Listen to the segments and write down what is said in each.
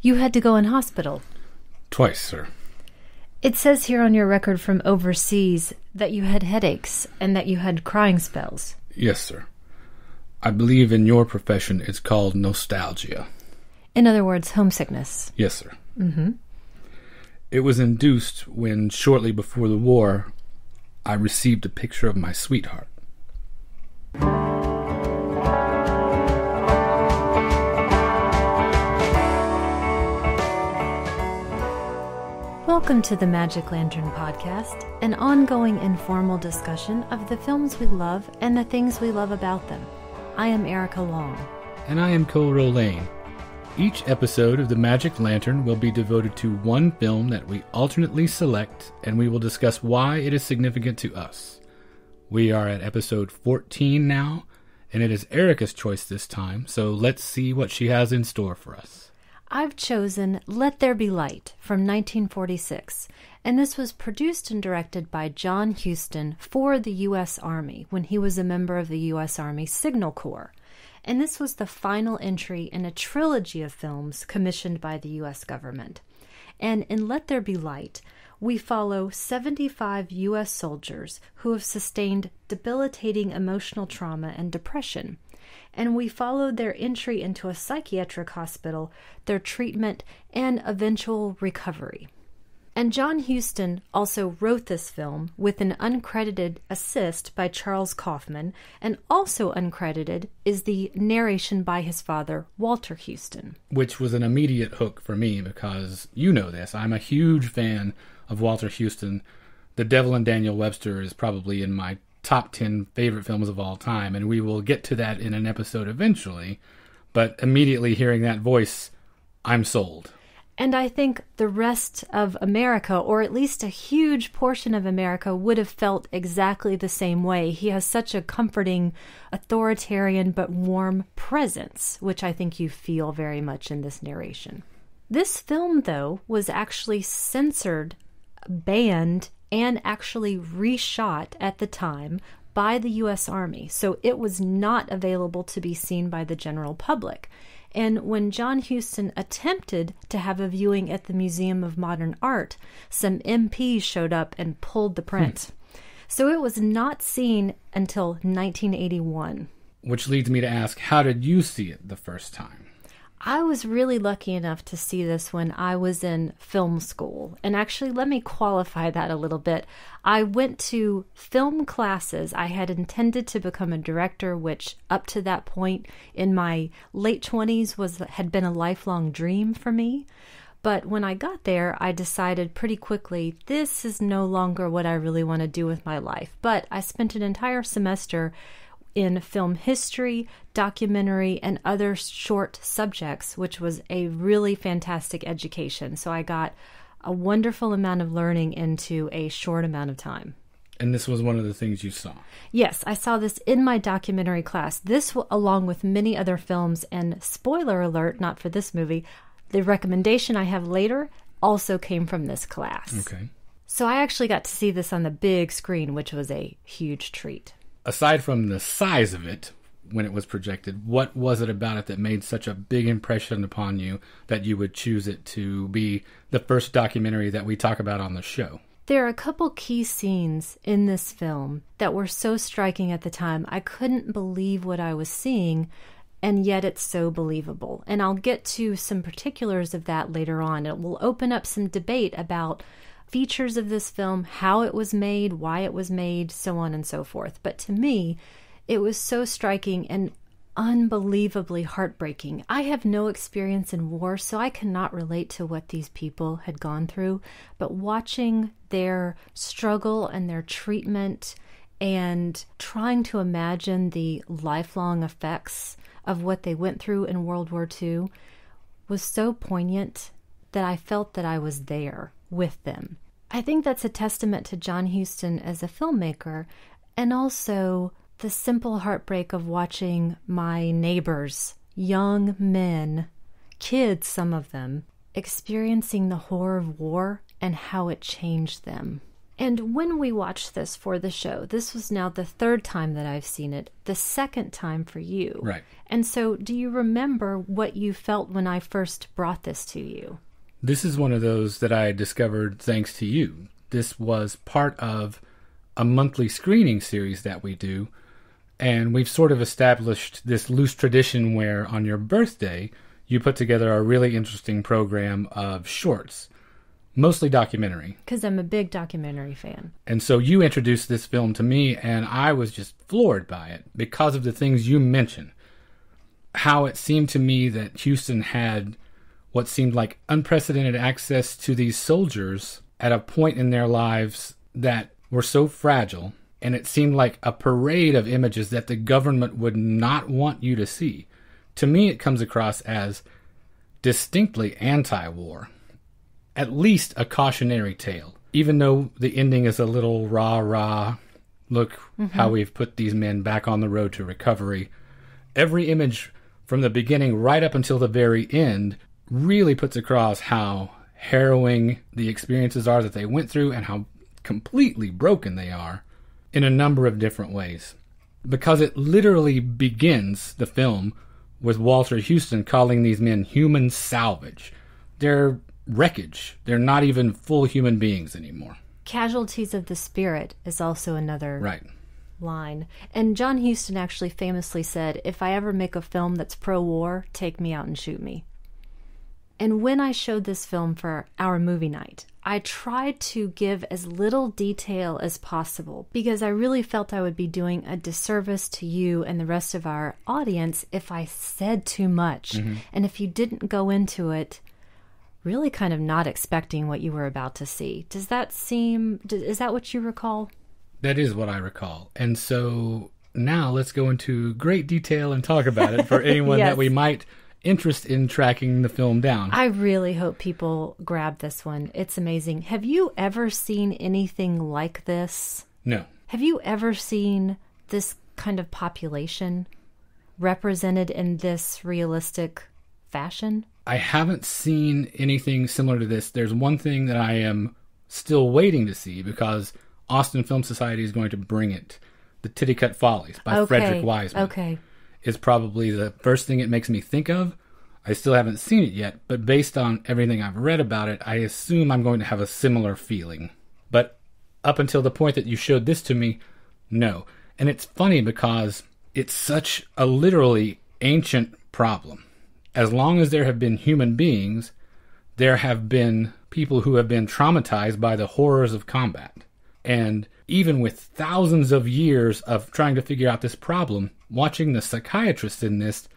You had to go in hospital. Twice, sir. It says here on your record from overseas that you had headaches and that you had crying spells. Yes, sir. I believe in your profession it's called nostalgia. In other words, homesickness. Yes, sir. Mm-hmm. It was induced when, shortly before the war, I received a picture of my sweetheart. Welcome to the Magic Lantern Podcast, an ongoing informal discussion of the films we love and the things we love about them. I am Erica Long. And I am Cole Lane. Each episode of the Magic Lantern will be devoted to one film that we alternately select, and we will discuss why it is significant to us. We are at episode 14 now, and it is Erica's choice this time, so let's see what she has in store for us. I've chosen Let There Be Light from 1946, and this was produced and directed by John Huston for the U.S. Army when he was a member of the U.S. Army Signal Corps. And this was the final entry in a trilogy of films commissioned by the U.S. government. And in Let There Be Light, we follow 75 U.S. soldiers who have sustained debilitating emotional trauma and depression. And we followed their entry into a psychiatric hospital, their treatment, and eventual recovery. And John Huston also wrote this film with an uncredited assist by Charles Kaufman, and also uncredited is the narration by his father, Walter Huston. Which was an immediate hook for me because, you know this, I'm a huge fan of Walter Huston. The Devil and Daniel Webster is probably in my top 10 favorite films of all time, and we will get to that in an episode eventually, but immediately hearing that voice, I'm sold. And I think the rest of America, or at least a huge portion of America, would have felt exactly the same way. He has such a comforting, authoritarian, but warm presence, which I think you feel very much in this narration. This film, though, was actually censored, banned, and actually reshot at the time by the U.S. Army. So it was not available to be seen by the general public. And when John Huston attempted to have a viewing at the Museum of Modern Art, some MPs showed up and pulled the print. So it was not seen until 1981. Which leads me to ask, how did you see it the first time? I was really lucky enough to see this when I was in film school. And actually, let me qualify that a little bit. I went to film classes. I had intended to become a director, which up to that point in my late 20s had been a lifelong dream for me. But when I got there, I decided pretty quickly, this is no longer what I really want to do with my life. But I spent an entire semester in film history, documentary, and other short subjects, which was a really fantastic education. So I got a wonderful amount of learning into a short amount of time. And this was one of the things you saw? Yes, I saw this in my documentary class. This, along with many other films, and spoiler alert, not for this movie, the recommendation I have later also came from this class. Okay. So I actually got to see this on the big screen, which was a huge treat. Aside from the size of it, when it was projected, what was it about it that made such a big impression upon you that you would choose it to be the first documentary that we talk about on the show? There are a couple key scenes in this film that were so striking at the time. I couldn't believe what I was seeing, and yet it's so believable. And I'll get to some particulars of that later on. It will open up some debate about features of this film, how it was made, why it was made, so on and so forth. But to me, it was so striking and unbelievably heartbreaking. I have no experience in war, so I cannot relate to what these people had gone through. But watching their struggle and their treatment and trying to imagine the lifelong effects of what they went through in World War II was so poignant that I felt that I was there with them. I think that's a testament to John Huston as a filmmaker, and also the simple heartbreak of watching my neighbors, young men, kids, some of them, experiencing the horror of war and how it changed them. And when we watched this for the show, this was now the third time that I've seen it, the second time for you. Right. And so do you remember what you felt when I first brought this to you? This is one of those that I discovered thanks to you. This was part of a monthly screening series that we do, and we've sort of established this loose tradition where on your birthday, you put together a really interesting program of shorts. Mostly documentary. Because I'm a big documentary fan. And so you introduced this film to me, and I was just floored by it because of the things you mentioned. How it seemed to me that Houston had what seemed like unprecedented access to these soldiers at a point in their lives that were so fragile, and it seemed like a parade of images that the government would not want you to see. To me, it comes across as distinctly anti-war. At least a cautionary tale, even though the ending is a little rah-rah, look how we've put these men back on the road to recovery. Every image from the beginning right up until the very end really puts across how harrowing the experiences are that they went through and how completely broken they are in a number of different ways. Because it literally begins the film with Walter Houston calling these men human salvage. They're wreckage. They're not even full human beings anymore. Casualties of the spirit is also another right. line. And John Huston actually famously said, if I ever make a film that's pro-war, take me out and shoot me. And when I showed this film for our movie night, I tried to give as little detail as possible because I really felt I would be doing a disservice to you and the rest of our audience if I said too much. And if you didn't go into it really kind of not expecting what you were about to see. Is that what you recall? That is what I recall. And so now let's go into great detail and talk about it for anyone Yes. that we might interest in tracking the film down. I really hope people grab this one. It's amazing. Have you ever seen anything like this? No. Have you ever seen this kind of population represented in this realistic fashion? I haven't seen anything similar to this. There's one thing that I am still waiting to see because Austin Film Society is going to bring it. The Titicut Follies by Frederick Wiseman. Okay. Is probably the first thing it makes me think of. I still haven't seen it yet, but based on everything I've read about it, I assume I'm going to have a similar feeling. But up until the point that you showed this to me, no. And it's funny because it's such a literally ancient problem. As long as there have been human beings, there have been people who have been traumatized by the horrors of combat. And even with thousands of years of trying to figure out this problem, watching the psychiatrist in this,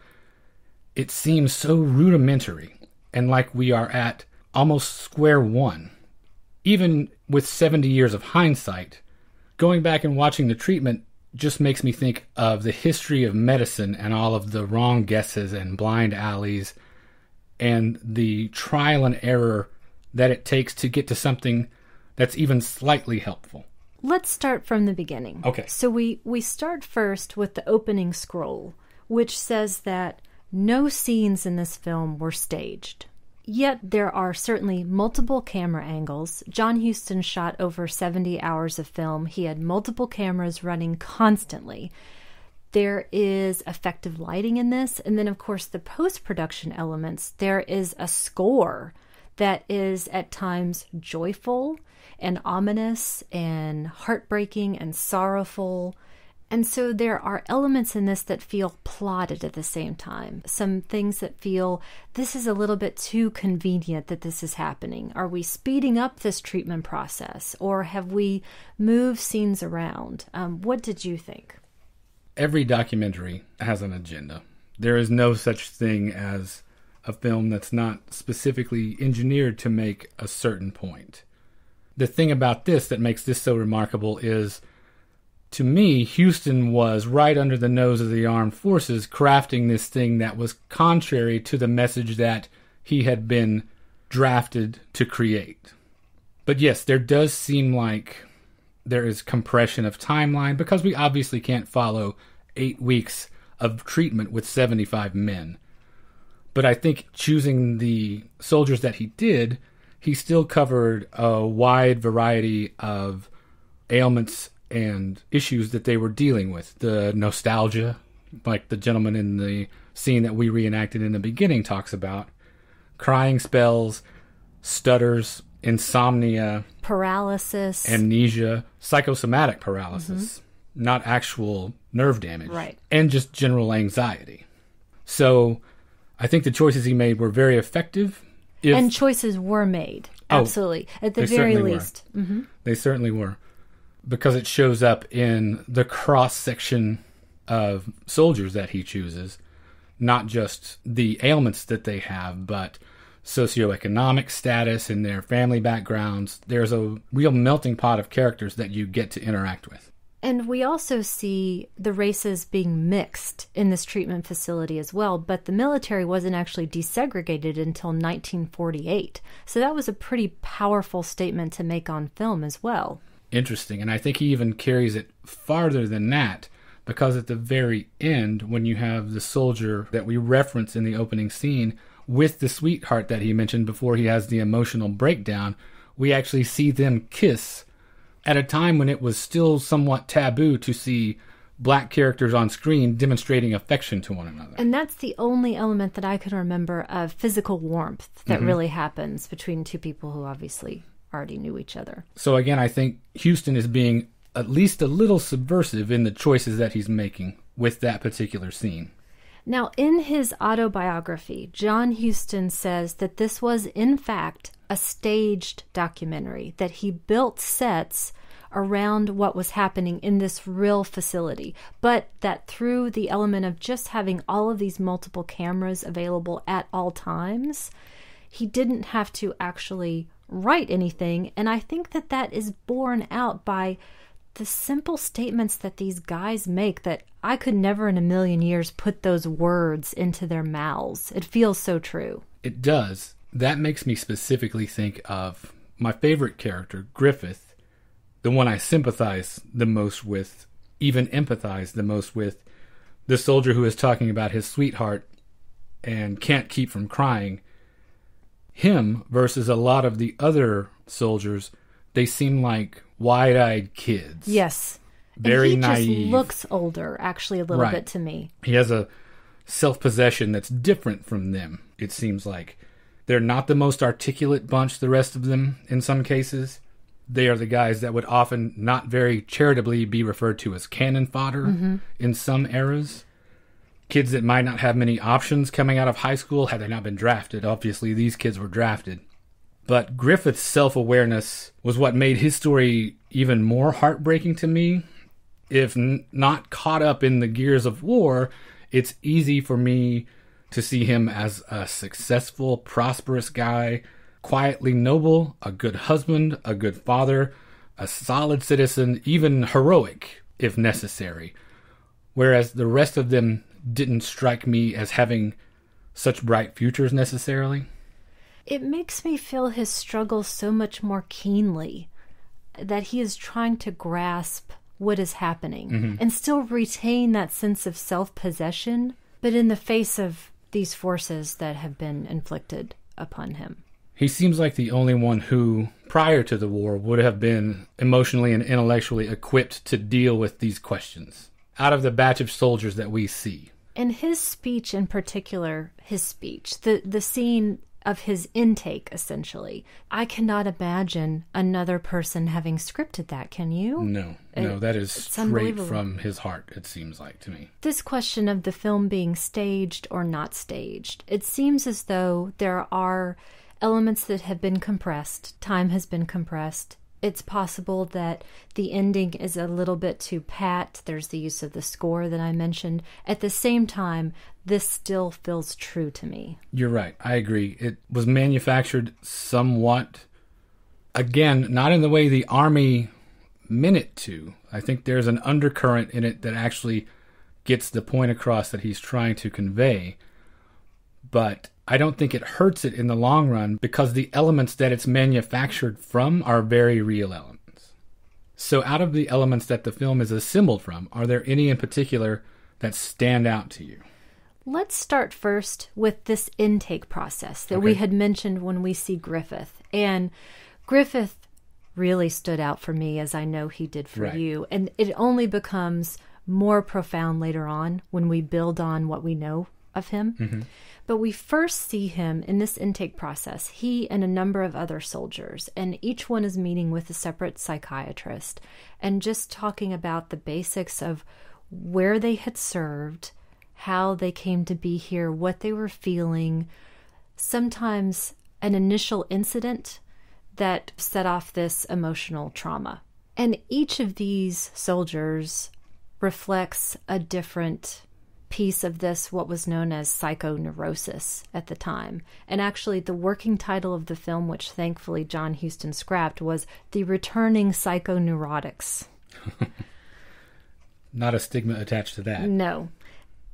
it seems so rudimentary and like we are at almost square one. Even with 70 years of hindsight, going back and watching the treatment just makes me think of the history of medicine and all of the wrong guesses and blind alleys and the trial and error that it takes to get to something that's even slightly helpful. Let's start from the beginning. Okay. So we start first with the opening scroll, which says that no scenes in this film were staged. Yet there are certainly multiple camera angles. John Huston shot over 70 hours of film. He had multiple cameras running constantly. There is effective lighting in this. And then, of course, the post-production elements. There is a score that is at times joyful and ominous and heartbreaking and sorrowful. And so there are elements in this that feel plotted at the same time. Some things that feel, this is a little bit too convenient that this is happening. Are we speeding up this treatment process? Or have we moved scenes around? What did you think? Every documentary has an agenda. There is no such thing as a film that's not specifically engineered to make a certain point. The thing about this that makes this so remarkable is, to me, Houston was right under the nose of the armed forces crafting this thing that was contrary to the message that he had been drafted to create. But yes, there does seem like there is compression of timeline because we obviously can't follow 8 weeks of treatment with 75 men. But I think choosing the soldiers that he did, he still covered a wide variety of ailments and issues that they were dealing with. The nostalgia, like the gentleman in the scene that we reenacted in the beginning talks about, crying spells, stutters, insomnia, paralysis, amnesia, psychosomatic paralysis, not actual nerve damage, right, and just general anxiety. So I think the choices he made were very effective. And choices were made. Absolutely. At the very least. Mm-hmm. They certainly were. Because it shows up in the cross-section of soldiers that he chooses. Not just the ailments that they have, but socioeconomic status and their family backgrounds. There's a real melting pot of characters that you get to interact with. And we also see the races being mixed in this treatment facility as well, but the military wasn't actually desegregated until 1948. So that was a pretty powerful statement to make on film as well. Interesting, and I think he even carries it farther than that, because at the very end, when you have the soldier that we reference in the opening scene with the sweetheart that he mentioned before he has the emotional breakdown, we actually see them kiss at a time when it was still somewhat taboo to see black characters on screen demonstrating affection to one another. And that's the only element that I can remember of physical warmth that really happens between two people who obviously already knew each other. So again, I think Huston is being at least a little subversive in the choices that he's making with that particular scene. Now, in his autobiography, John Huston says that this was, in fact, a staged documentary, that he built sets around what was happening in this real facility, but that through the element of just having all of these multiple cameras available at all times, he didn't have to actually write anything, and I think that that is borne out by the simple statements that these guys make that I could never in a million years put those words into their mouths. It feels so true. It does. That makes me specifically think of my favorite character, Griffith, the one I sympathize the most with, even empathize the most with, the soldier who is talking about his sweetheart and can't keep from crying. Him versus a lot of the other soldiers, they seem like wide-eyed kids. Yes. Very and naive. He just looks older, actually, a little bit to me. He has a self-possession that's different from them, it seems like. They're not the most articulate bunch, the rest of them, in some cases. They are the guys that would often not very charitably be referred to as cannon fodder in some eras. Kids that might not have many options coming out of high school had they not been drafted. Obviously, these kids were drafted. But Griffith's self-awareness was what made his story even more heartbreaking to me. If not caught up in the gears of war, it's easy for me to see him as a successful, prosperous guy, quietly noble, a good husband, a good father, a solid citizen, even heroic, if necessary. Whereas the rest of them didn't strike me as having such bright futures necessarily. It makes me feel his struggle so much more keenly, that he is trying to grasp what is happening and still retain that sense of self-possession, but in the face of these forces that have been inflicted upon him. He seems like the only one who, prior to the war, would have been emotionally and intellectually equipped to deal with these questions, out of the batch of soldiers that we see. And his speech in particular, the scene of his intake, essentially, I cannot imagine another person having scripted that, can you? No, that is straight from his heart, it seems like to me. This question of the film being staged or not staged, it seems as though there are elements that have been compressed, time has been compressed. It's possible that the ending is a little bit too pat. There's the use of the score that I mentioned. At the same time, this still feels true to me. You're right. I agree. It was manufactured somewhat, again, not in the way the Army meant it to. I think there's an undercurrent in it that actually gets the point across that he's trying to convey. But I don't think it hurts it in the long run because the elements that it's manufactured from are very real elements. So out of the elements that the film is assembled from, are there any in particular that stand out to you? Let's start first with this intake process that we had mentioned when we see Griffith. And Griffith really stood out for me, as I know he did for Right. you. And it only becomes more profound later on when we build on what we know of him. But we first see him in this intake process, he and a number of other soldiers, and each one is meeting with a separate psychiatrist and just talking about the basics of where they had served, how they came to be here, what they were feeling, sometimes an initial incident that set off this emotional trauma. And each of these soldiers reflects a different piece of this, what was known as psychoneurosis at the time. And actually, the working title of the film, which thankfully John Huston scrapped, was The Returning Psychoneurotics. Not a stigma attached to that. No.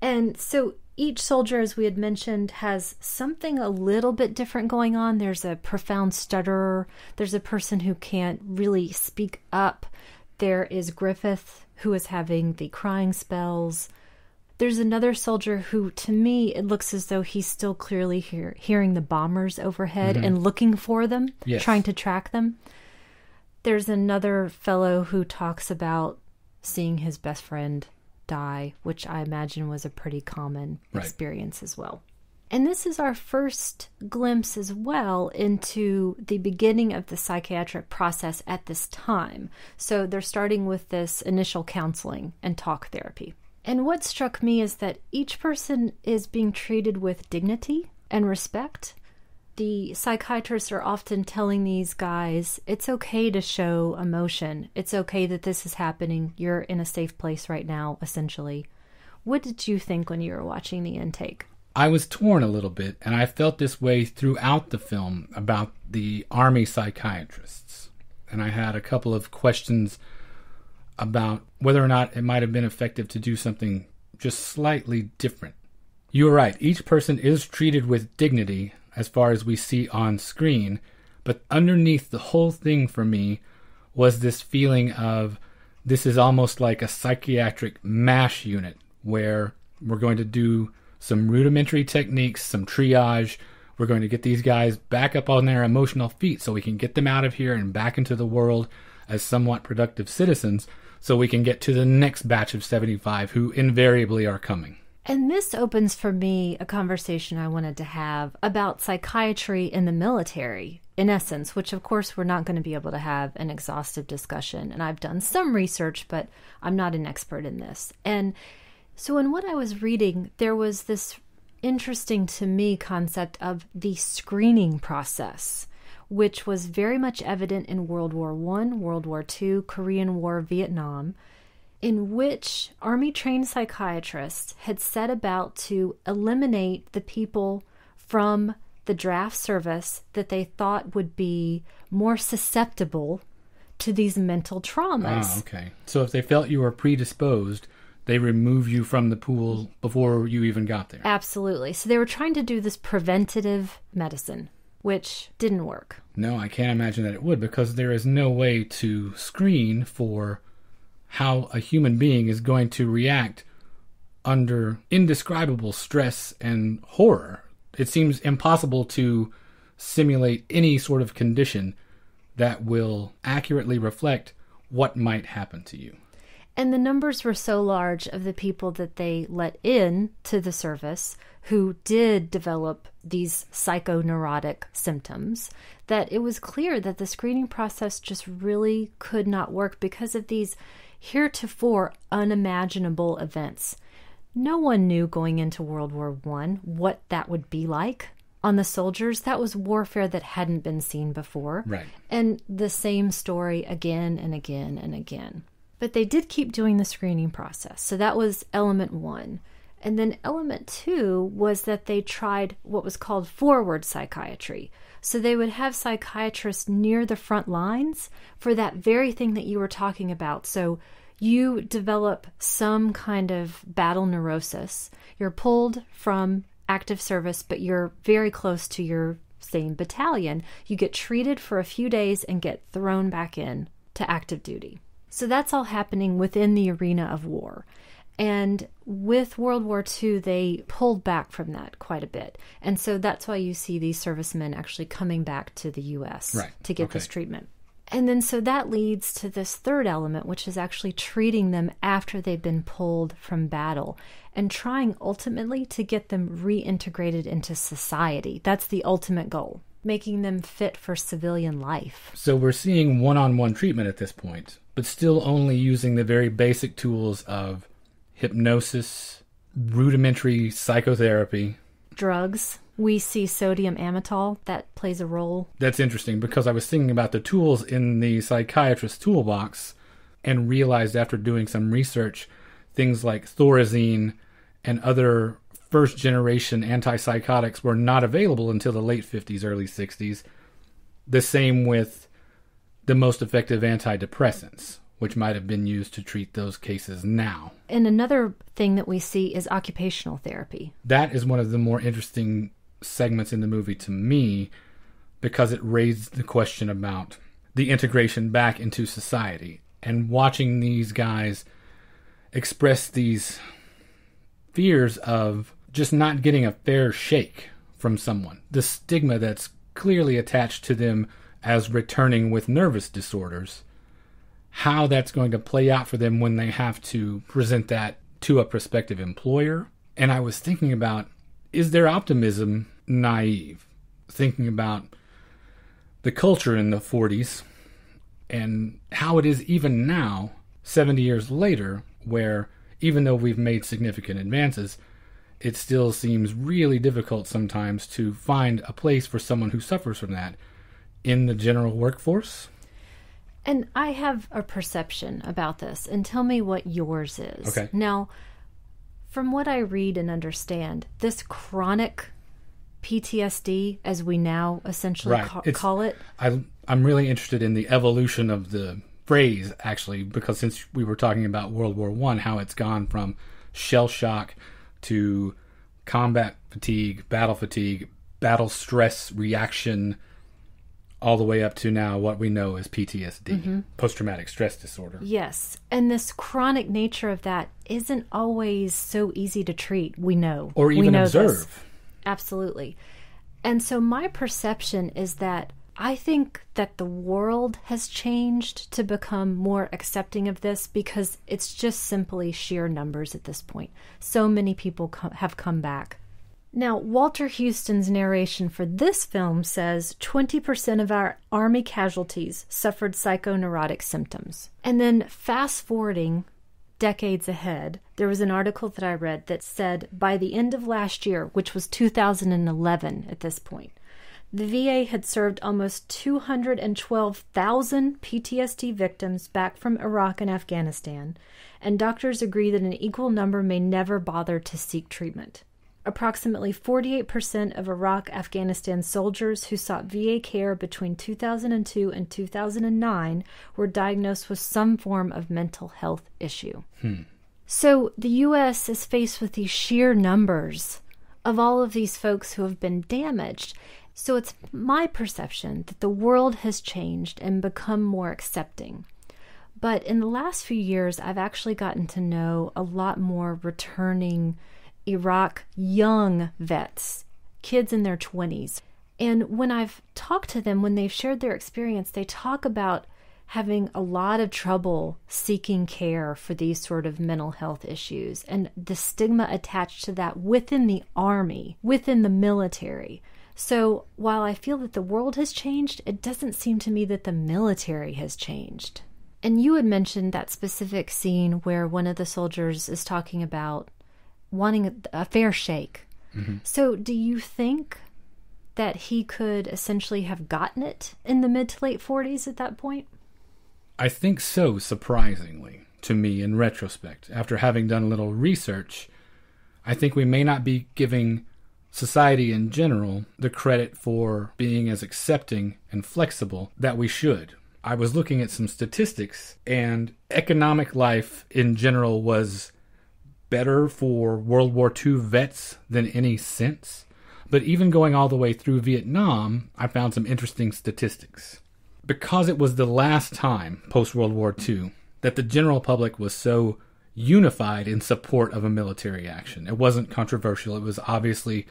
And so each soldier, as we had mentioned, has something a little bit different going on. There's a profound stutterer. There's a person who can't really speak up. There is Griffith, who is having the crying spells. There's another soldier who, to me, it looks as though he's still clearly hearing the bombers overhead and looking for them, Yes. trying to track them. There's another fellow who talks about seeing his best friend die, which I imagine was a pretty common Right. experience as well. And this is our first glimpse as well into the beginning of the psychiatric process at this time. So they're starting with this initial counseling and talk therapy. And what struck me is that each person is being treated with dignity and respect. The psychiatrists are often telling these guys, it's okay to show emotion. It's okay that this is happening. You're in a safe place right now, essentially. What did you think when you were watching the intake? I was torn a little bit, and I felt this way throughout the film about the Army psychiatrists. And I had a couple of questions about whether or not it might have been effective to do something just slightly different. You were right. Each person is treated with dignity as far as we see on screen, but underneath the whole thing for me was this feeling of this is almost like a psychiatric MASH unit where we're going to do some rudimentary techniques, some triage. We're going to get these guys back up on their emotional feet so we can get them out of here and back into the world as somewhat productive citizens so we can get to the next batch of 75 who invariably are coming. And this opens for me a conversation I wanted to have about psychiatry in the military, in essence, which of course we're not going to be able to have an exhaustive discussion. And I've done some research, but I'm not an expert in this. And so in what I was reading, there was this interesting to me concept of the screening process, which was very much evident in World War I, World War II, Korean War, Vietnam, in which Army-trained psychiatrists had set about to eliminate the people from the draft service that they thought would be more susceptible to these mental traumas. Ah, okay. So if they felt you were predisposed, they remove you from the pool before you even got there. Absolutely. So they were trying to do this preventative medicine, which didn't work. No, I can't imagine that it would, because there is no way to screen for how a human being is going to react under indescribable stress and horror. It seems impossible to simulate any sort of condition that will accurately reflect what might happen to you. And the numbers were so large of the people that they let in to the service who did develop these psychoneurotic symptoms that it was clear that the screening process just really could not work because of these heretofore unimaginable events. No one knew going into World War I what that would be like on the soldiers. That was warfare that hadn't been seen before. Right. And the same story again and again and again. But they did keep doing the screening process. So that was element one. And then element two was that they tried what was called forward psychiatry. So they would have psychiatrists near the front lines for that very thing that you were talking about. So you develop some kind of battle neurosis. You're pulled from active service, but you're very close to your same battalion. You get treated for a few days and get thrown back in to active duty. So that's all happening within the arena of war. And with World War II, they pulled back from that quite a bit. And so that's why you see these servicemen actually coming back to the U.S. Right. to get Okay. this treatment. And then so that leads to this third element, which is actually treating them after they've been pulled from battle and trying ultimately to get them reintegrated into society. That's the ultimate goal, making them fit for civilian life. So we're seeing one-on-one treatment at this point, but still only using the very basic tools of hypnosis, rudimentary psychotherapy. Drugs. We see sodium amytal. That plays a role. That's interesting because I was thinking about the tools in the psychiatrist's toolbox and realized after doing some research, things like Thorazine and other first-generation antipsychotics were not available until the late 50s, early 60s. The same with the most effective antidepressants, which might have been used to treat those cases now. And another thing that we see is occupational therapy. That is one of the more interesting segments in the movie to me because it raised the question about the integration back into society. And watching these guys express these fears of just not getting a fair shake from someone. The stigma that's clearly attached to them as returning with nervous disorders. How that's going to play out for them when they have to present that to a prospective employer. And I was thinking about, is their optimism naive? Thinking about the culture in the 40s and how it is even now, 70 years later, where even though we've made significant advances, it still seems really difficult sometimes to find a place for someone who suffers from that in the general workforce. And I have a perception about this, and tell me what yours is. Okay. Now, from what I read and understand, this chronic PTSD, as we now essentially call it. I'm really interested in the evolution of the phrase, actually, because since we were talking about World War I, how it's gone from shell shock to combat fatigue, battle stress reaction, all the way up to now what we know as PTSD, post-traumatic stress disorder. Yes, and this chronic nature of that isn't always so easy to treat, we know. Or even observe. This. Absolutely. And so my perception is that I think that the world has changed to become more accepting of this because it's just simply sheer numbers at this point. So many people have come back. Now, Walter Huston's narration for this film says 20% of our Army casualties suffered psychoneurotic symptoms. And then fast forwarding decades ahead, there was an article that I read that said by the end of last year, which was 2011 at this point, the VA had served almost 212,000 PTSD victims back from Iraq and Afghanistan, and doctors agree that an equal number may never bother to seek treatment. Approximately 48% of Iraq-Afghanistan soldiers who sought VA care between 2002 and 2009 were diagnosed with some form of mental health issue. So the U.S. is faced with these sheer numbers of all of these folks who have been damaged. So it's my perception that the world has changed and become more accepting. But in the last few years, I've actually gotten to know a lot more returning Iraq young vets, kids in their 20s. And when I've talked to them, when they've shared their experience, they talk about having a lot of trouble seeking care for these sort of mental health issues and the stigma attached to that within the Army, within the military. So while I feel that the world has changed, it doesn't seem to me that the military has changed. And you had mentioned that specific scene where one of the soldiers is talking about wanting a fair shake. So do you think that he could essentially have gotten it in the mid to late 40s at that point? I think so, surprisingly, to me in retrospect. After having done a little research, I think we may not be giving society in general the credit for being as accepting and flexible that we should. I was looking at some statistics, and economic life in general was better for World War II vets than any since. But even going all the way through Vietnam, I found some interesting statistics. Because it was the last time, post-World War II, that the general public was so unified in support of a military action. It wasn't controversial. It was obviously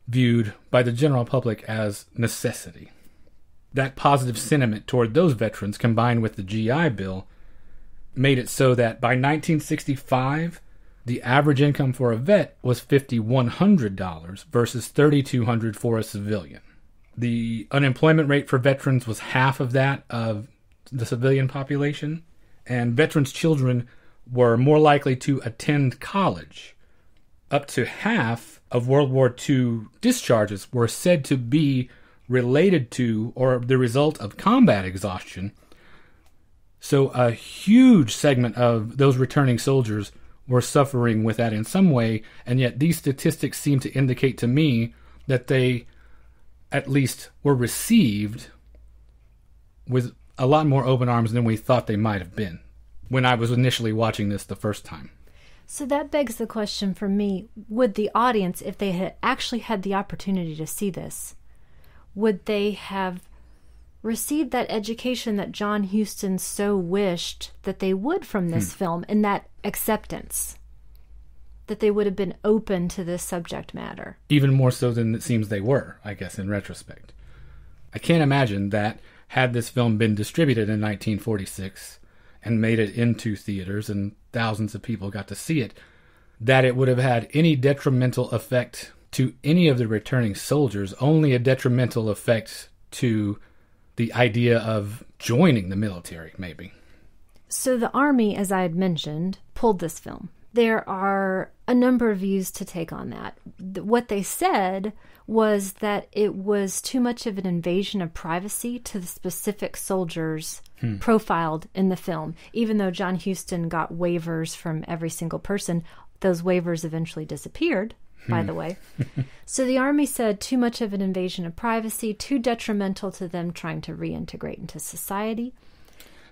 viewed by the general public as necessity. that positive sentiment toward those veterans, combined with the GI Bill, made it so that by 1965, the average income for a vet was $5,100 versus $3,200 for a civilian. The unemployment rate for veterans was half of that of the civilian population, and veterans' children were more likely to attend college. Up to half of World War II discharges were said to be related to or the result of combat exhaustion. So a huge segment of those returning soldiers were suffering with that in some way, and yet these statistics seem to indicate to me that they at least were received with a lot more open arms than we thought they might have been when I was initially watching this the first time. So that begs the question for me, would the audience, if they had actually had the opportunity to see this, would they have received that education that John Huston so wished that they would from this film, and that acceptance, that they would have been open to this subject matter? Even more so than it seems they were, I guess, in retrospect. I can't imagine that had this film been distributed in 1946 and made it into theaters and thousands of people got to see it, that it would have had any detrimental effect to any of the returning soldiers, only a detrimental effect to the idea of joining the military, maybe. So the Army, as I had mentioned, pulled this film. There are a number of views to take on that. What they said was that it was too much of an invasion of privacy to the specific soldiers profiled in the film. Even though John Huston got waivers from every single person, those waivers eventually disappeared, by the way. So the Army said too much of an invasion of privacy, too detrimental to them trying to reintegrate into society.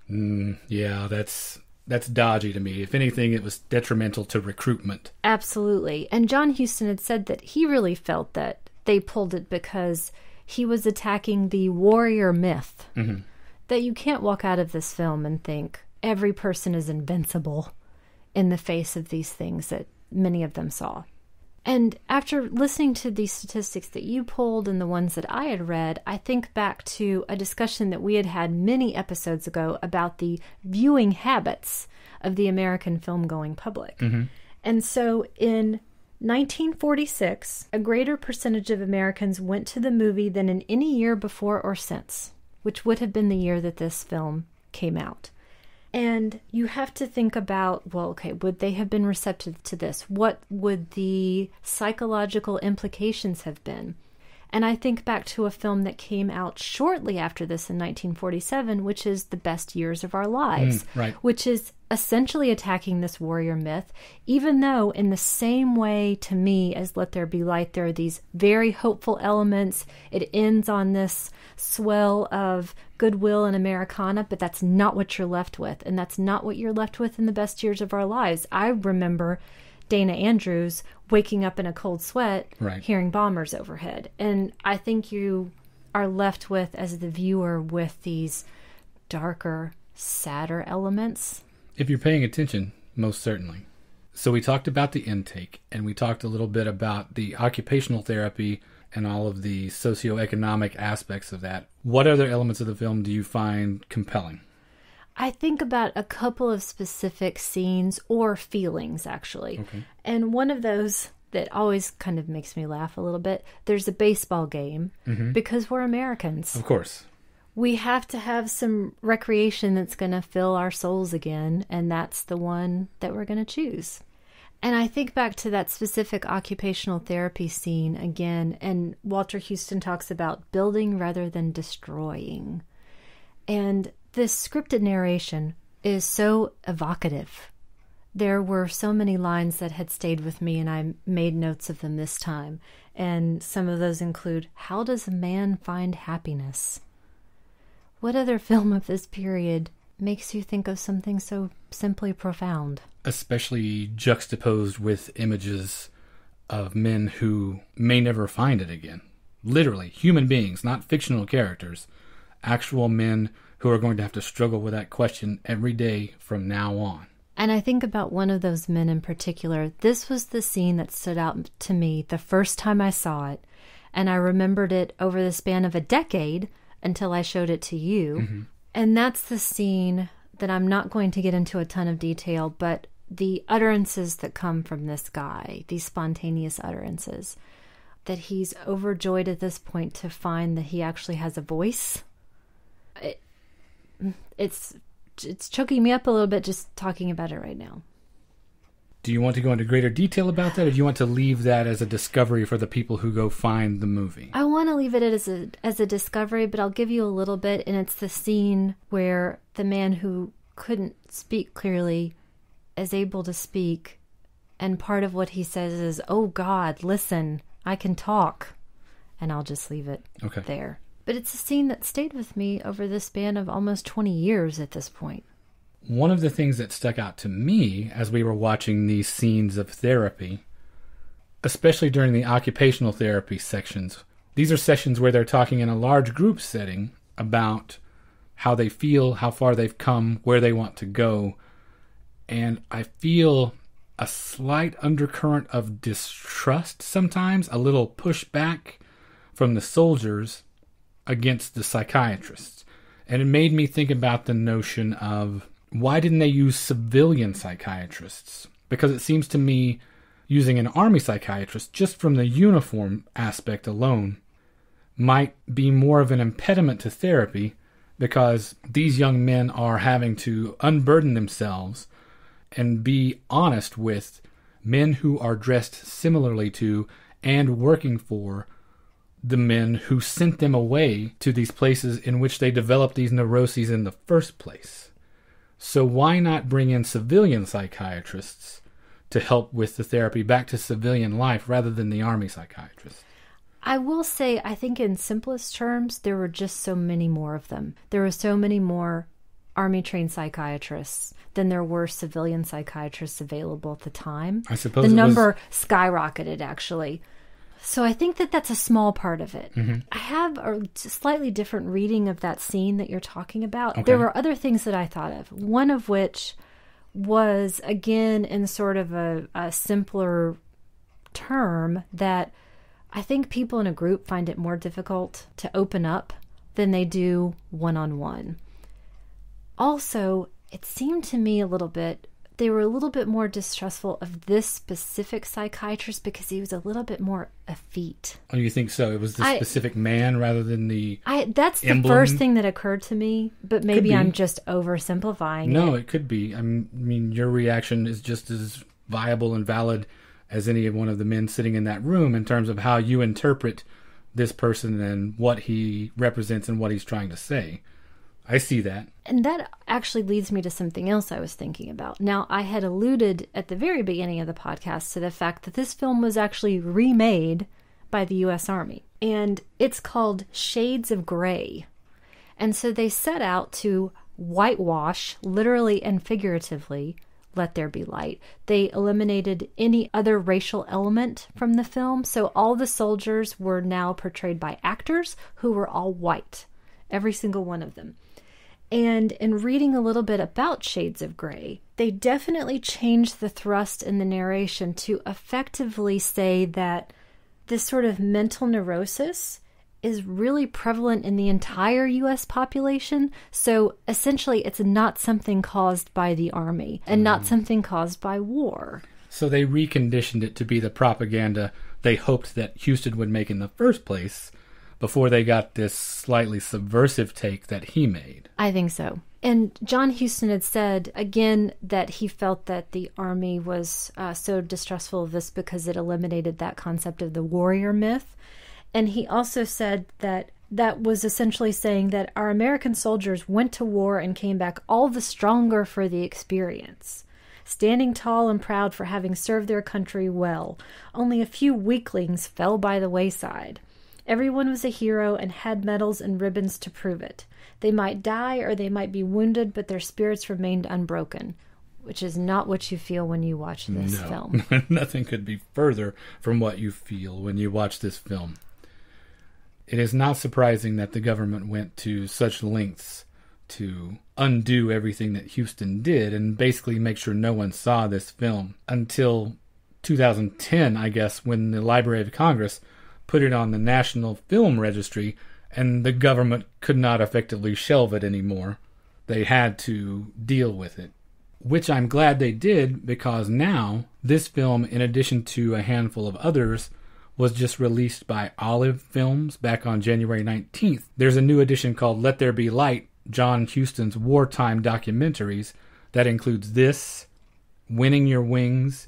Yeah, that's dodgy to me. If anything, it was detrimental to recruitment. Absolutely. And John Huston had said that he really felt that they pulled it because he was attacking the warrior myth. Mm-hmm. That you can't walk out of this film and think every person is invincible in the face of these things that many of them saw. And after listening to these statistics that you pulled and the ones that I had read, I think back to a discussion that we had had many episodes ago about the viewing habits of the American film-going public. Mm-hmm. And so in 1946, a greater percentage of Americans went to the movie than in any year before or since, which would have been the year that this film came out. And you have to think about, well, okay, would they have been receptive to this? What would the psychological implications have been? And I think back to a film that came out shortly after this in 1947, which is The Best Years of Our Lives, right. Which is essentially attacking this warrior myth, even though in the same way to me as Let There Be Light, there are these very hopeful elements. It ends on this swell of goodwill and Americana, but that's not what you're left with. And that's not what you're left with in The Best Years of Our Lives. I remember Dana Andrews waking up in a cold sweat, right, hearing bombers overhead. And I think you are left with, as the viewer, with these darker, sadder elements. If you're paying attention, most certainly. So we talked about the intake, and we talked a little bit about the occupational therapy and all of the socioeconomic aspects of that. What other elements of the film do you find compelling? I think about a couple of specific scenes or feelings, actually. Okay. And one of those that always kind of makes me laugh a little bit, there's a baseball game, because we're Americans. Of course. We have to have some recreation that's going to fill our souls again, and that's the one that we're going to choose. And I think back to that specific occupational therapy scene again, and Walter Huston talks about building rather than destroying. And this scripted narration is so evocative. There were so many lines that had stayed with me, and I made notes of them this time. And some of those include, how does a man find happiness? What other film of this period makes you think of something so simply profound? Especially juxtaposed with images of men who may never find it again. Literally, human beings, not fictional characters. Actual men who are going to have to struggle with that question every day from now on. And I think about one of those men in particular. This was the scene that stood out to me the first time I saw it, and I remembered it over the span of a decade until I showed it to you. Mm-hmm. And that's the scene that I'm not going to get into a ton of detail, but the utterances that come from this guy, these spontaneous utterances, that he's overjoyed at this point to find that he actually has a voice. It's choking me up a little bit just talking about it right now. Do you want to go into greater detail about that, or do you want to leave that as a discovery for the people who go find the movie? I want to leave it as a discovery, but I'll give you a little bit, and it's the scene where the man who couldn't speak clearly is able to speak, and part of what he says is, "Oh God, listen, I can talk," and I'll just leave it there. But it's a scene that stayed with me over the span of almost 20 years at this point. One of the things that stuck out to me as we were watching these scenes of therapy, especially during the occupational therapy sections, these are sessions where they're talking in a large group setting about how they feel, how far they've come, where they want to go. And I feel a slight undercurrent of distrust sometimes, a little pushback from the soldiers against the psychiatrists. And it made me think about the notion of, why didn't they use civilian psychiatrists? Because it seems to me using an army psychiatrist, just from the uniform aspect alone, might be more of an impediment to therapy, because these young men are having to unburden themselves and be honest with men who are dressed similarly to and working for the men who sent them away to these places in which they developed these neuroses in the first place. So why not bring in civilian psychiatrists to help with the therapy back to civilian life rather than the army psychiatrists? I will say, I think in simplest terms, there were just so many more of them. There were so many more army-trained psychiatrists than there were civilian psychiatrists available at the time. I suppose the number skyrocketed, actually. So I think that that's a small part of it. Mm-hmm. I have a slightly different reading of that scene that you're talking about. Okay. There were other things that I thought of. One of which was, again, in sort of a simpler term, that I think people in a group find it more difficult to open up than they do one-on-one. Also, it seemed to me a little bit, they were a little bit more distrustful of this specific psychiatrist because he was a little bit more effete. Oh, you think so? It was the specific man rather than the That's emblem? The first thing that occurred to me, but maybe I'm just oversimplifying it. No, it could be. I mean, your reaction is just as viable and valid as any one of the men sitting in that room in terms of how you interpret this person and what he represents and what he's trying to say. I see that. And that actually leads me to something else I was thinking about. Now, I had alluded at the very beginning of the podcast to the fact that this film was actually remade by the U.S. Army. And it's called Shades of Grey. And so they set out to whitewash, literally and figuratively, Let There Be Light. They eliminated any other racial element from the film. So all the soldiers were now portrayed by actors who were all white. Every single one of them. And in reading a little bit about Shades of Grey, they definitely changed the thrust in the narration to effectively say that this sort of mental neurosis is really prevalent in the entire U.S. population. So essentially, it's not something caused by the army and not something caused by war. So they reconditioned it to be the propaganda they hoped that Huston would make in the first place, before they got this slightly subversive take that he made. I think so. And John Huston had said, again, that he felt that the Army was so distrustful of this because it eliminated that concept of the warrior myth. And he also said that that was essentially saying that our American soldiers went to war and came back all the stronger for the experience, standing tall and proud for having served their country well. Only a few weaklings fell by the wayside. Everyone was a hero and had medals and ribbons to prove it. They might die or they might be wounded, but their spirits remained unbroken, which is not what you feel when you watch this film. Nothing could be further from what you feel when you watch this film. It is not surprising that the government went to such lengths to undo everything that Huston did and basically make sure no one saw this film until 2010, I guess, when the Library of Congress put it on the National Film Registry and the government could not effectively shelve it anymore. They had to deal with it, which I'm glad they did, because now this film, in addition to a handful of others, was just released by Olive Films back on January 19th. There's a new edition called Let There Be Light, John Huston's wartime documentaries, that includes this, Winning Your Wings,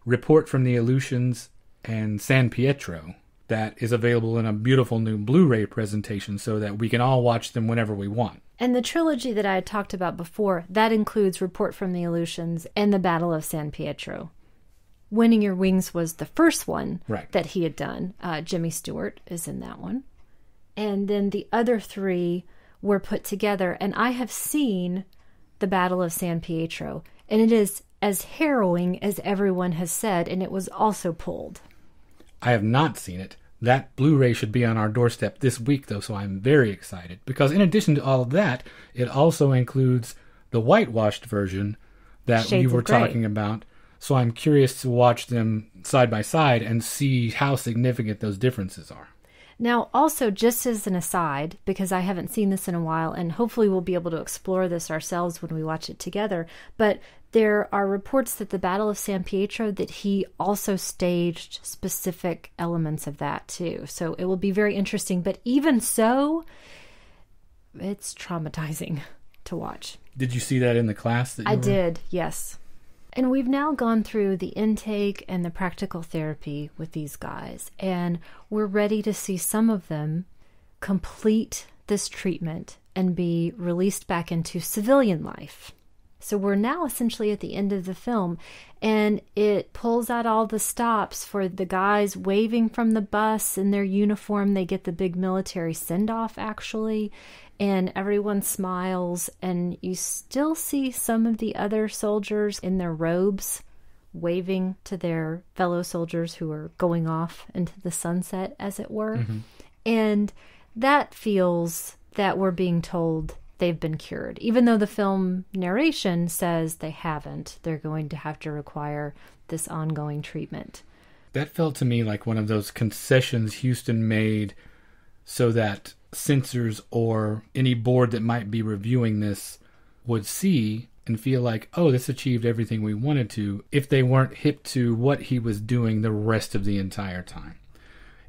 Report from the Aleutians, and San Pietro. That is available in a beautiful new Blu-ray presentation so that we can all watch them whenever we want. And the trilogy that I had talked about before, that includes Report from the Aleutians and the Battle of San Pietro. Winning Your Wings was the first one that he had done. Jimmy Stewart is in that one. And then the other three were put together. And I have seen the Battle of San Pietro. And it is as harrowing as everyone has said. And it was also pulled. I have not seen it. That Blu-ray should be on our doorstep this week, though, so I'm very excited. Because in addition to all of that, it also includes the whitewashed version that we were talking about. So I'm curious to watch them side by side and see how significant those differences are. Now, also, just as an aside, because I haven't seen this in a while, and hopefully we'll be able to explore this ourselves when we watch it together, but there are reports that the Battle of San Pietro, that he also staged specific elements of that too. So it will be very interesting. But even so, it's traumatizing to watch. Did you see that in the class? I did, yes. And we've now gone through the intake and the practical therapy with these guys, and we're ready to see some of them complete this treatment and be released back into civilian life. So we're now essentially at the end of the film, and it pulls out all the stops for the guys waving from the bus in their uniform. They get the big military send-off, actually, and everyone smiles, and you still see some of the other soldiers in their robes waving to their fellow soldiers who are going off into the sunset, as it were. Mm-hmm. And that feels that we're being told they've been cured. Even though the film narration says they haven't, they're going to have to require this ongoing treatment. That felt to me like one of those concessions Huston made so that censors or any board that might be reviewing this would see and feel like, oh, this achieved everything we wanted to, if they weren't hip to what he was doing the rest of the entire time.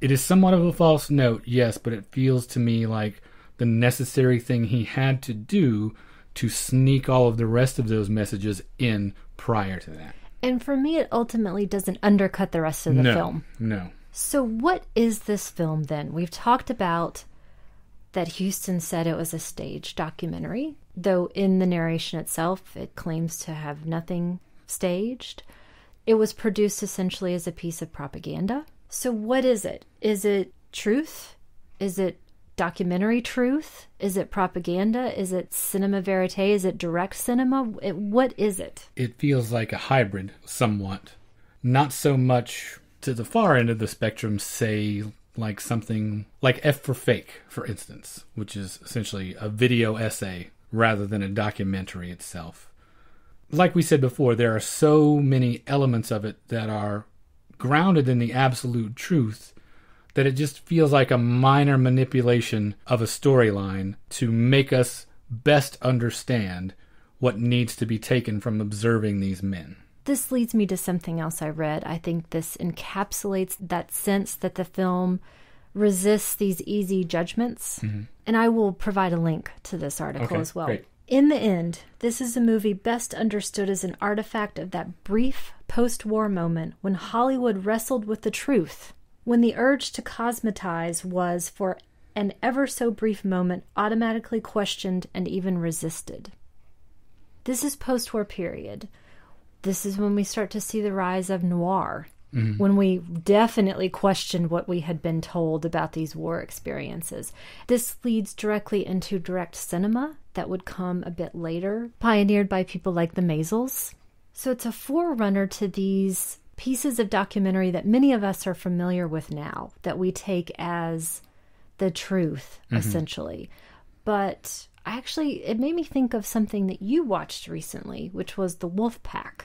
It is somewhat of a false note, yes, but it feels to me like the necessary thing he had to do to sneak all of the rest of those messages in prior to that. And for me, it ultimately doesn't undercut the rest of the film. No. So what is this film then? We've talked about that Huston said it was a staged documentary, though in the narration itself, it claims to have nothing staged. It was produced essentially as a piece of propaganda. So what is it? Is it truth? Is it documentary truth? Is it propaganda? Is it cinema verite? Is it direct cinema? What is it? It feels like a hybrid, somewhat. Not so much to the far end of the spectrum, say, like something like F for Fake, for instance, which is essentially a video essay rather than a documentary itself. Like we said before, there are so many elements of it that are grounded in the absolute truth that it just feels like a minor manipulation of a storyline to make us best understand what needs to be taken from observing these men. This leads me to something else I read. I think this encapsulates that sense that the film resists these easy judgments. Mm-hmm. And I will provide a link to this article as well. Great. In the end, this is a movie best understood as an artifact of that brief post-war moment when Hollywood wrestled with the truth, when the urge to cosmetize was, for an ever so brief moment, automatically questioned and even resisted. This is post-war period. This is when we start to see the rise of noir, when we definitely questioned what we had been told about these war experiences. This leads directly into direct cinema that would come a bit later, pioneered by people like the Maysles. So it's a forerunner to these pieces of documentary that many of us are familiar with now, that we take as the truth, essentially. But actually, it made me think of something that you watched recently, which was The Wolf Pack.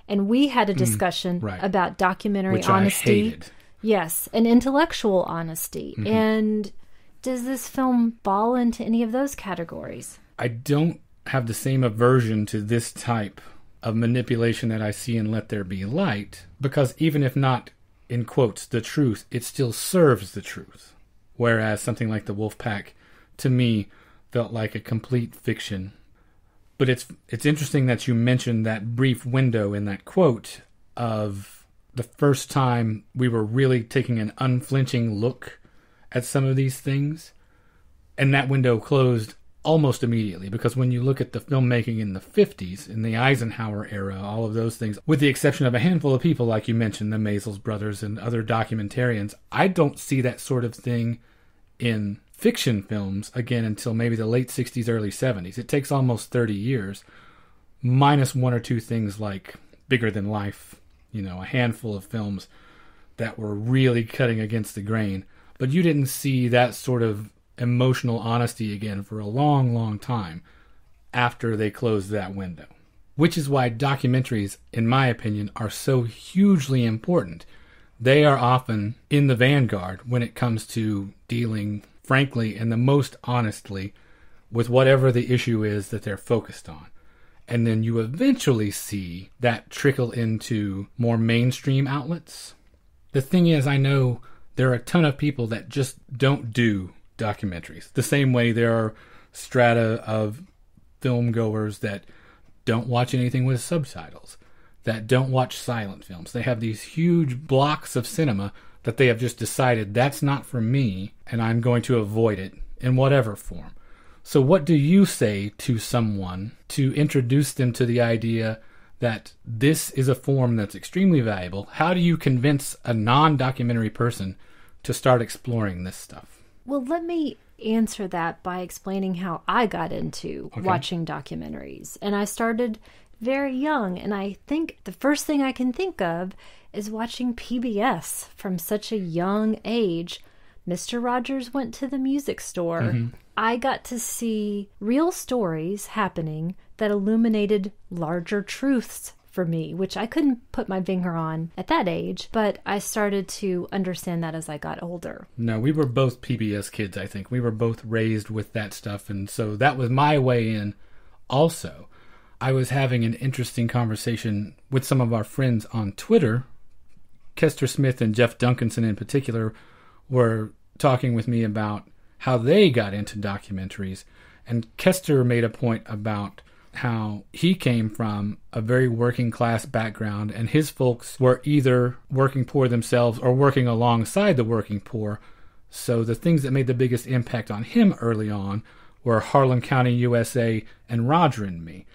And we had a discussion about documentary which honesty. I hated. Yes, and intellectual honesty. And Does this film fall into any of those categories? I don't have the same aversion to this type of manipulation that I see in Let There Be Light, because even if not, in quotes, the truth, it still serves the truth. Whereas something like The Wolf Pack, to me, felt like a complete fiction. But it's interesting that you mentioned that brief window in that quote of the first time we were really taking an unflinching look at some of these things. And that window closed almost immediately, because when you look at the filmmaking in the 50s, in the Eisenhower era, all of those things, with the exception of a handful of people, like you mentioned, the Maysles brothers and other documentarians, I don't see that sort of thing in fiction films again until maybe the late 60s, early 70s. It takes almost 30 years, minus one or two things like Bigger Than Life, a handful of films that were really cutting against the grain. But you didn't see that sort of emotional honesty again for a long, long time after they closed that window. Which is why documentaries, in my opinion, are so hugely important. They are often in the vanguard when it comes to dealing frankly and the most honestly with whatever the issue is that they're focused on. And then you eventually see that trickle into more mainstream outlets. The thing is, I know there are a ton of people that just don't do documentaries. The same way there are strata of film goers that don't watch anything with subtitles, that don't watch silent films. They have these huge blocks of cinema that they have just decided that's not for me, and I'm going to avoid it in whatever form. So what do you say to someone to introduce them to the idea that this is a form that's extremely valuable? How do you convince a non-documentary person to start exploring this stuff? Well, let me answer that by explaining how I got into watching documentaries. And I started very young, and I think the first thing I can think of is watching PBS from such a young age. Mr. Rogers Went to the Music Store. Mm-hmm. I got to see real stories happening that illuminated larger truths for me, which I couldn't put my finger on at that age, but I started to understand that as I got older. No, we were both PBS kids, I think. We were both raised with that stuff, and so that was my way in also. I was having an interesting conversation with some of our friends on Twitter. Kester Smith and Jeff Duncanson in particular were talking with me about how they got into documentaries, and Kester made a point about how he came from a very working class background, and his folks were either working poor themselves or working alongside the working poor. So the things that made the biggest impact on him early on were Harlan County, USA, and Roger and Me.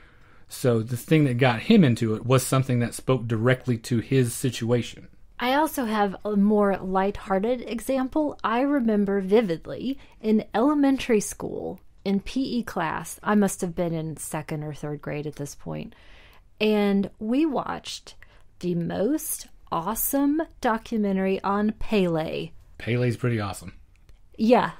So the thing that got him into it was something that spoke directly to his situation. I also have a more lighthearted example. I remember vividly in elementary school, in PE class, I must have been in second or third grade at this point, and we watched the most awesome documentary on Pele. Pele's pretty awesome. Yeah.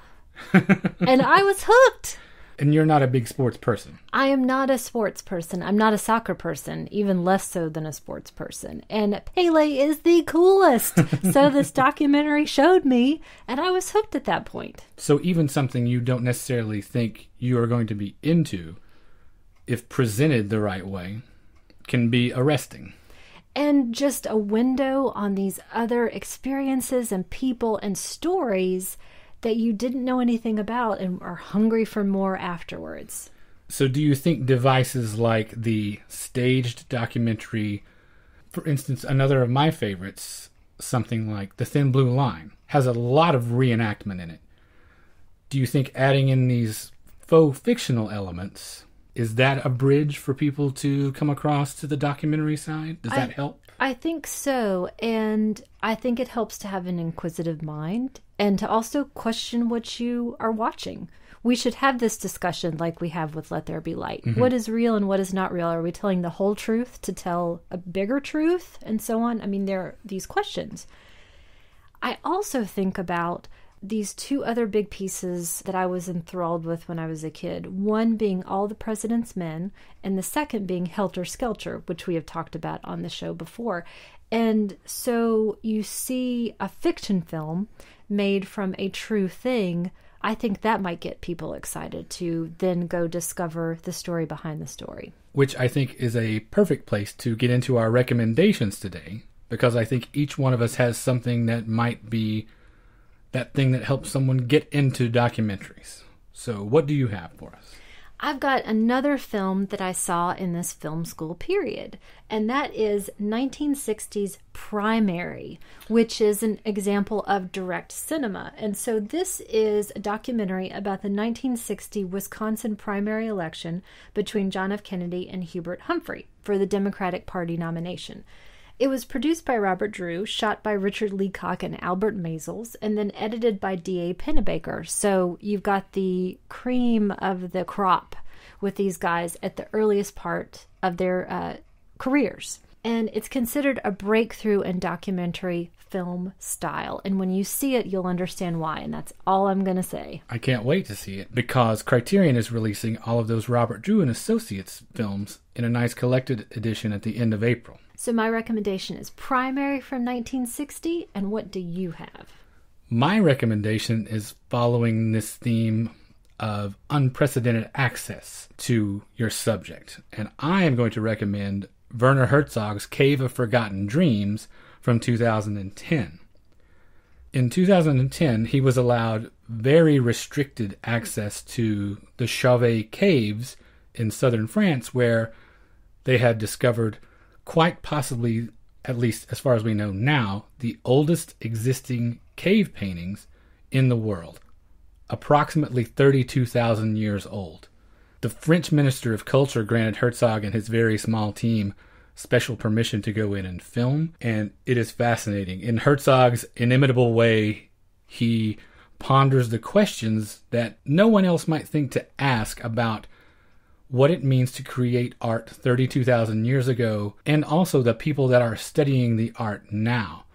And I was hooked. And you're not a big sports person. I am not a sports person. I'm not a soccer person, even less so than a sports person. And Pele is the coolest. So this documentary showed me, and I was hooked at that point. So even something you don't necessarily think you are going to be into, if presented the right way, can be arresting. And just a window on these other experiences and people and stories that you didn't know anything about and are hungry for more afterwards. So do you think devices like the staged documentary, for instance, another of my favorites, something like The Thin Blue Line, has a lot of reenactment in it. Do you think adding in these faux fictional elements, is that a bridge for people to come across to the documentary side? Does that help? I think so, and I think it helps to have an inquisitive mind and to also question what you are watching. We should have this discussion like we have with Let There Be Light. Mm-hmm. What is real and what is not real? Are we telling the whole truth to tell a bigger truth and so on? I mean, there are these questions. I also think about these two other big pieces that I was enthralled with when I was a kid. One being All the President's Men, and the second being Helter Skelter, which we have talked about on the show before. And so you see a fiction film made from a true thing. I think that might get people excited to then go discover the story behind the story. Which I think is a perfect place to get into our recommendations today, because I think each one of us has something that might be that thing that helps someone get into documentaries. So what do you have for us? I've got another film that I saw in this film school period, and that is 1960s Primary, which is an example of direct cinema. And so this is a documentary about the 1960 Wisconsin primary election between John F. Kennedy and Hubert Humphrey for the Democratic Party nomination. It was produced by Robert Drew, shot by Richard Leacock and Albert Maysles, and then edited by D.A. Pennebaker. So you've got the cream of the crop with these guys at the earliest part of their careers. And it's considered a breakthrough in documentary film style. And when you see it, you'll understand why. And that's all I'm going to say. I can't wait to see it, because Criterion is releasing all of those Robert Drew and Associates films in a nice collected edition at the end of April. So my recommendation is Primary from 1960, and what do you have? My recommendation is following this theme of unprecedented access to your subject. And I am going to recommend Werner Herzog's Cave of Forgotten Dreams from 2010. In 2010, he was allowed very restricted access to the Chauvet Caves in southern France, where they had discovered quite possibly, at least as far as we know now, the oldest existing cave paintings in the world, approximately 32,000 years old. The French Minister of Culture granted Herzog and his very small team special permission to go in and film, and it is fascinating. In Herzog's inimitable way, he ponders the questions that no one else might think to ask about what it means to create art 32,000 years ago, and also the people that are studying the art now.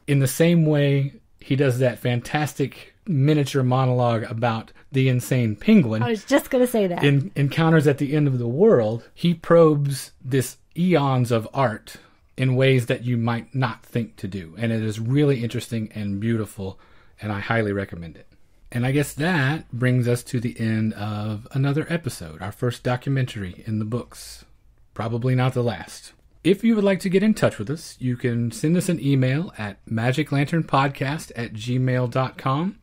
In the same way, he does that fantastic miniature monologue about the insane penguin. I was just going to say that. In Encounters at the End of the World, he probes this eons of art in ways that you might not think to do. And it is really interesting and beautiful, and I highly recommend it. And I guess that brings us to the end of another episode, our first documentary in the books. Probably not the last. If you would like to get in touch with us, you can send us an email at magiclanternpodcast@gmail.com.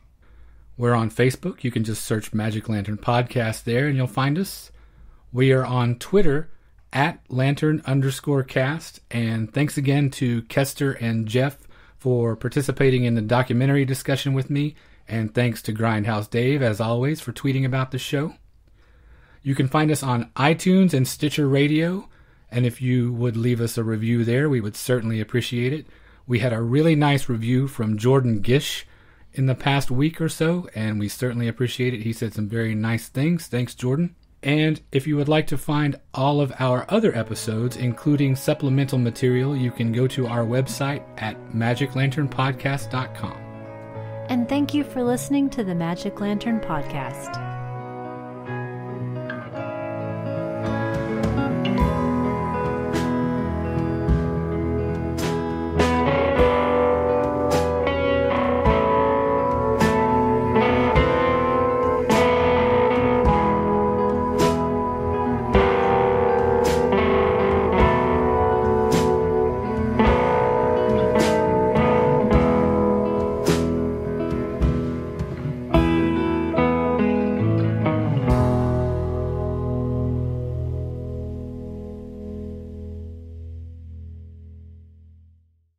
We're on Facebook. You can just search Magic Lantern Podcast there and you'll find us. We are on Twitter @Lantern_cast. And thanks again to Kester and Jeff for participating in the documentary discussion with me. And thanks to Grindhouse Dave, as always, for tweeting about the show. You can find us on iTunes and Stitcher Radio, and if you would leave us a review there, we would certainly appreciate it. We had a really nice review from Jordan Gish in the past week or so, and we certainly appreciate it. He said some very nice things. Thanks, Jordan. And if you would like to find all of our other episodes, including supplemental material, you can go to our website at magiclanternpodcast.com. And thank you for listening to the Magic Lantern Podcast.